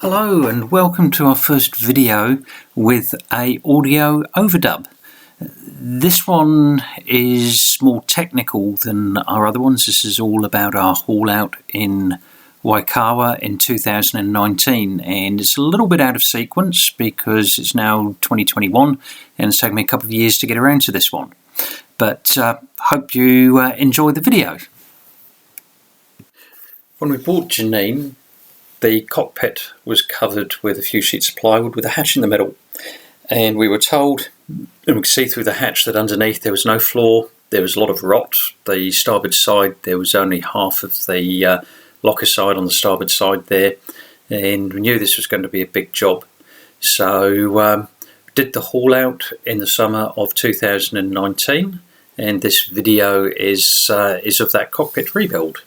Hello and welcome to our first video with a audio overdub. This one is more technical than our other ones. This is all about our haul out in Waikawa in 2019, and it's a little bit out of sequence because it's now 2021 and it's taken me a couple of years to get around to this one. But hope you enjoy the video. When we bought Janine, the cockpit was covered with a few sheets of plywood with a hatch in the middle, and we were told, and we could see through the hatch, that underneath there was no floor, there was a lot of rot. The starboard side, there was only half of the locker side on the starboard side there, and we knew this was going to be a big job. So did the haul out in the summer of 2019, and this video is of that cockpit rebuild.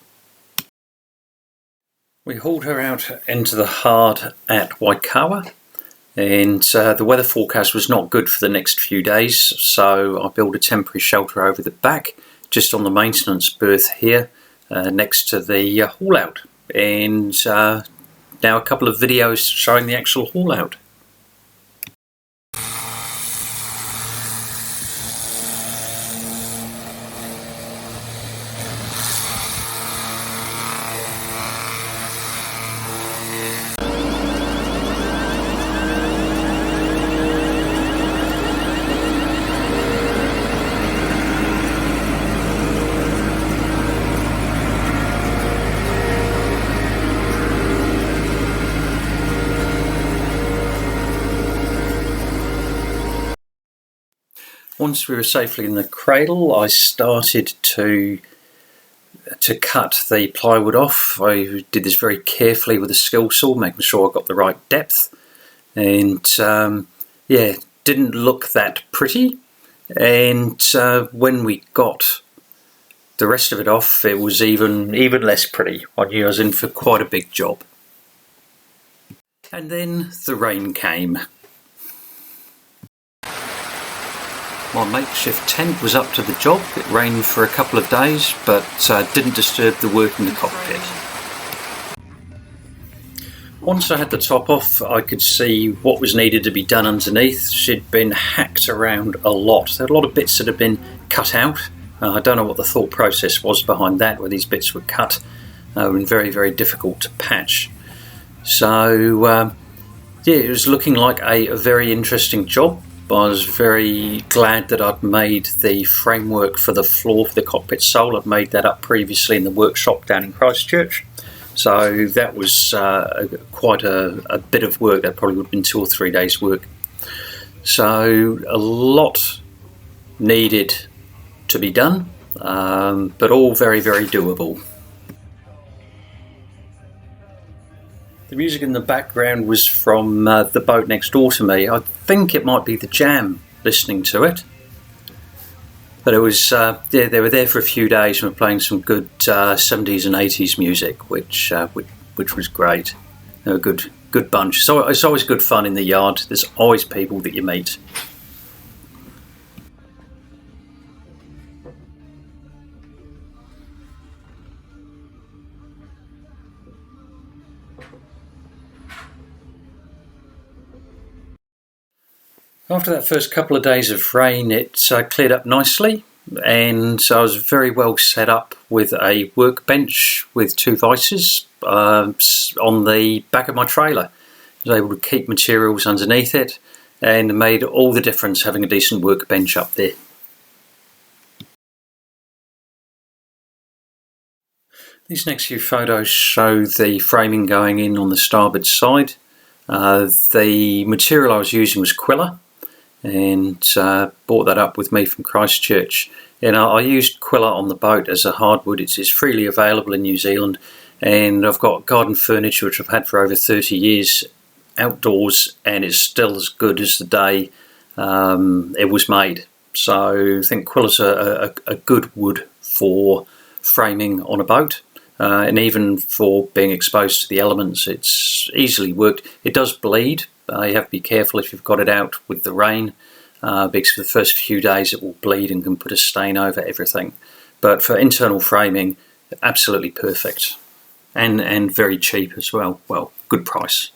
We hauled her out into the hard at Waikawa, and the weather forecast was not good for the next few days, so I built a temporary shelter over the back, just on the maintenance berth here, next to the haul out. And now a couple of videos showing the actual haul out. Once we were safely in the cradle, I started to cut the plywood off. I did this very carefully with a skill saw, making sure I got the right depth. And yeah, didn't look that pretty. And when we got the rest of it off, it was even less pretty. I knew I was in for quite a big job. And then the rain came. My makeshift tent was up to the job. It rained for a couple of days, but didn't disturb the work in the cockpit. Once I had the top off, I could see what was needed to be done underneath. She'd been hacked around a lot. There were a lot of bits that had been cut out. I don't know what the thought process was behind that, where these bits were cut and very, very difficult to patch. So yeah, it was looking like a very interesting job. I was very glad that I'd made the framework for the floor for the cockpit sole. I'd made that up previously in the workshop down in Christchurch. So that was quite a bit of work. That probably would have been 2 or 3 days work. So a lot needed to be done, but all very, very doable. The music in the background was from the boat next door to me. I think it might be the Jam listening to it. But it was, yeah, they were there for a few days and were playing some good 70s and 80s music, which was great. They were a good bunch. So it's always good fun in the yard. There's always people that you meet. After that first couple of days of rain, it cleared up nicely, and I was very well set up with a workbench with 2 vices on the back of my trailer. I was able to keep materials underneath it, and it made all the difference having a decent workbench up there. These next few photos show the framing going in on the starboard side. The material I was using was Quilla, and brought that up with me from Christchurch. And I used Quilla on the boat as a hardwood. It's freely available in New Zealand, and I've got garden furniture which I've had for over 30 years outdoors, and it's still as good as the day it was made. So I think Quilla's a good wood for framing on a boat, and even for being exposed to the elements. It's easily worked. It does bleed. You have to be careful if you've got it out with the rain, because for the first few days it will bleed and can put a stain over everything. But for internal framing, absolutely perfect, and very cheap as well. Well, good price.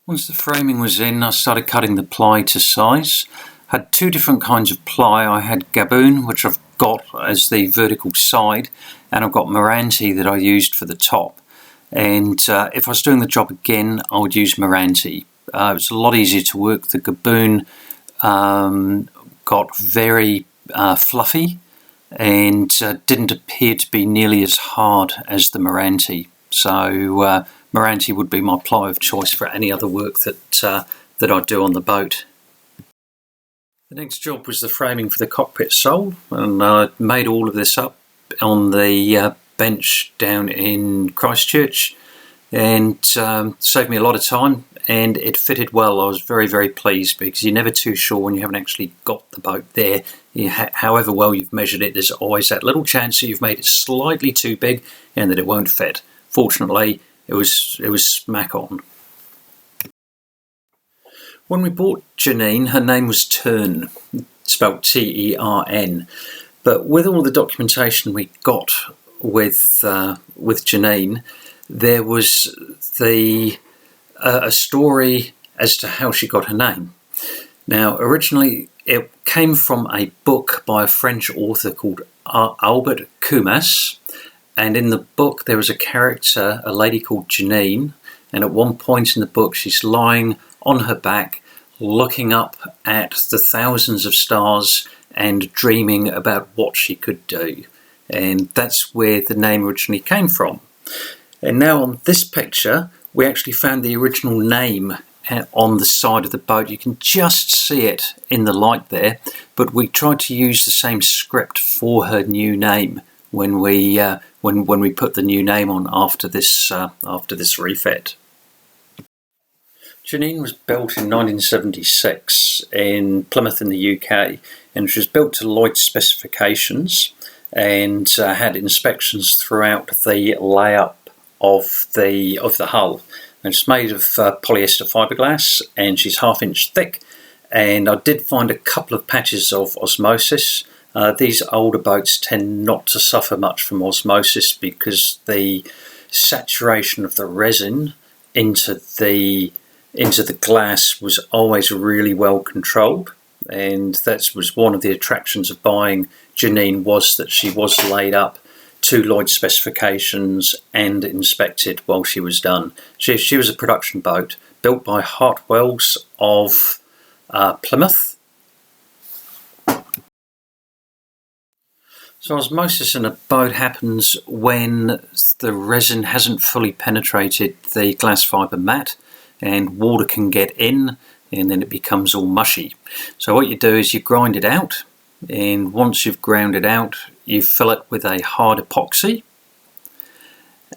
Once the framing was in, I started cutting the ply to size. Had two different kinds of ply. I had Gaboon, which I've got as the vertical side, and I've got Meranti that I used for the top. And if I was doing the job again, I would use Meranti. It's a lot easier to work. The Gaboon got very fluffy and didn't appear to be nearly as hard as the Meranti. So Meranti would be my ply of choice for any other work that I do on the boat. The next job was the framing for the cockpit sole, and I made all of this up on the bench down in Christchurch, and saved me a lot of time, and it fitted well. I was very, very pleased, because you're never too sure when you haven't actually got the boat there. However well you've measured it, there's always that little chance that you've made it slightly too big and that it won't fit. Fortunately, it was smack on. When we bought Janine, her name was Tern, spelled T-E-R-N. But with all the documentation we got with Janine, there was a story as to how she got her name. Now, originally it came from a book by a French author called Albert Camus, and in the book there was a character, a lady called Janine, and at one point in the book she's lying on her back looking up at the thousands of stars and dreaming about what she could do. And that's where the name originally came from. And now on this picture, we actually found the original name on the side of the boat. You can just see it in the light there, but we tried to use the same script for her new name when we put the new name on after this refit. Janine was built in 1976 in Plymouth in the UK, and she was built to Lloyd's specifications and had inspections throughout the layup of the hull. And it's made of polyester fiberglass, and she's 1/2 inch thick. And I did find a couple of patches of osmosis. These older boats tend not to suffer much from osmosis because the saturation of the resin into the glass was always really well controlled, and that was one of the attractions of buying Janine, was that she was laid up to Lloyd's specifications and inspected while she was done. She was a production boat built by Hartwells of Plymouth. So osmosis in a boat happens when the resin hasn't fully penetrated the glass fibre mat, and water can get in, and then it becomes all mushy. So what you do is you grind it out, and once you've ground it out, you fill it with a hard epoxy,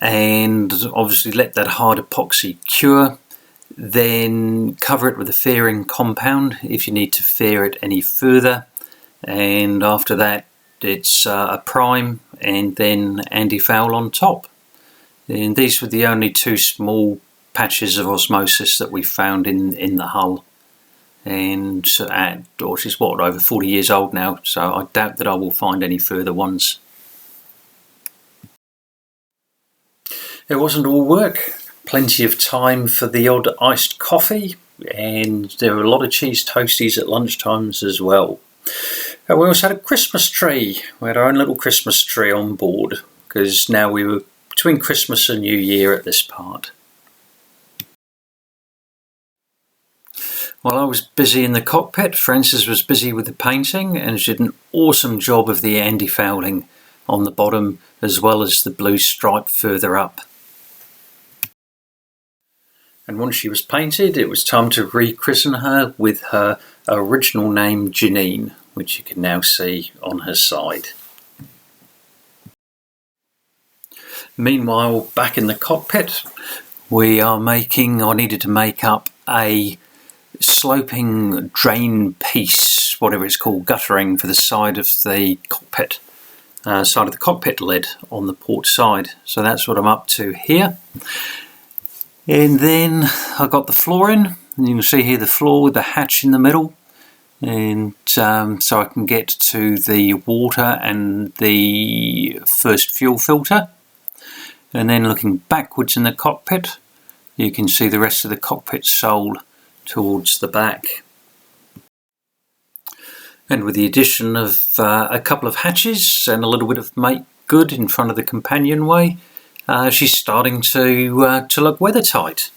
and obviously let that hard epoxy cure. Then cover it with a fairing compound if you need to fair it any further, and after that it's a prime and then antifoul on top. And these were the only two small patches of osmosis that we found in the hull, and she's over 40 years old now, so I doubt that I will find any further ones. It wasn't all work. Plenty of time for the odd iced coffee, and there were a lot of cheese toasties at lunchtimes as well. We also had a Christmas tree. We had our own little Christmas tree on board, because now we were between Christmas and New Year at this part. While I was busy in the cockpit, Frances was busy with the painting, and she did an awesome job of the anti-fouling on the bottom as well as the blue stripe further up. And once she was painted, it was time to rechristen her with her original name Janine, which you can now see on her side. Meanwhile, back in the cockpit, I needed to make up a sloping drain piece, whatever it's called, guttering for the side of the cockpit lid on the port side. So that's what I'm up to here. And then I got the floor in, and you can see here the floor with the hatch in the middle, and so I can get to the water and the first fuel filter. And then looking backwards in the cockpit, you can see the rest of the cockpit sole towards the back. And with the addition of a couple of hatches and a little bit of make good in front of the companionway, she's starting to look weather-tight.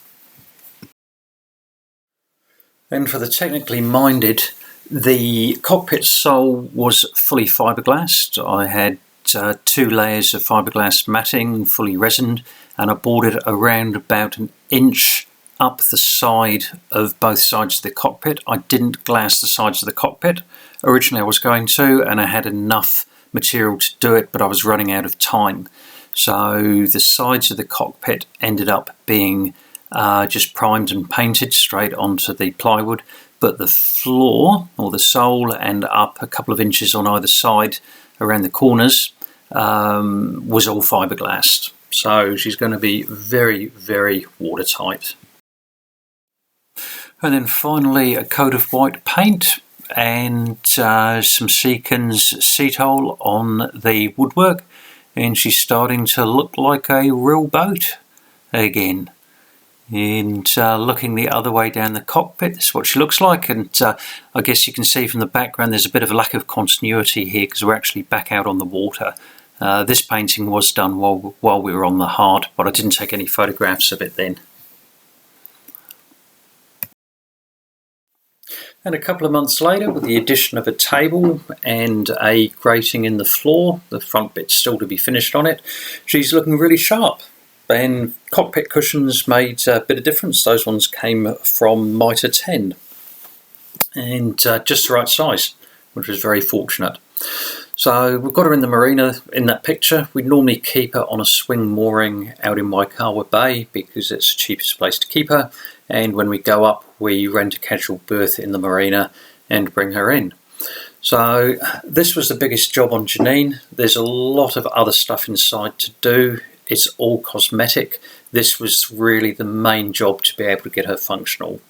And for the technically minded, the cockpit sole was fully fiberglassed. I had 2 layers of fiberglass matting, fully resined, and I bored it around about an inch up the side of both sides of the cockpit. I didn't glass the sides of the cockpit. Originally I was going to, and I had enough material to do it, but I was running out of time. So the sides of the cockpit ended up being just primed and painted straight onto the plywood, but the floor, or the sole, and up a couple of inches on either side around the corners was all fiberglassed. So she's going to be very, very watertight. And then finally a coat of white paint and some Seekins Ceatol on the woodwork, and she's starting to look like a real boat again. And looking the other way down the cockpit, this is what she looks like. And I guess you can see from the background there's a bit of a lack of continuity here because we're actually back out on the water. This painting was done while we were on the Heart, but I didn't take any photographs of it then. And a couple of months later, with the addition of a table and a grating in the floor, the front bit's still to be finished on it, she's looking really sharp. And cockpit cushions made a bit of difference. Those ones came from Mitre 10 and just the right size, which was very fortunate. So we've got her in the marina in that picture. We normally keep her on a swing mooring out in Waikawa Bay because it's the cheapest place to keep her. And when we go up, we rent a casual berth in the marina and bring her in. So this was the biggest job on Janine. There's a lot of other stuff inside to do. It's all cosmetic. This was really the main job to be able to get her functional.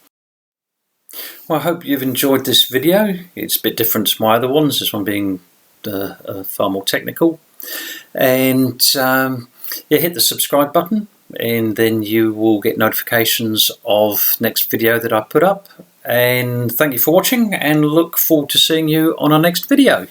Well, I hope you've enjoyed this video. It's a bit different to my other ones, this one being far more technical. And hit the subscribe button, and then you will get notifications of next video that I put up. And thank you for watching, and look forward to seeing you on our next video.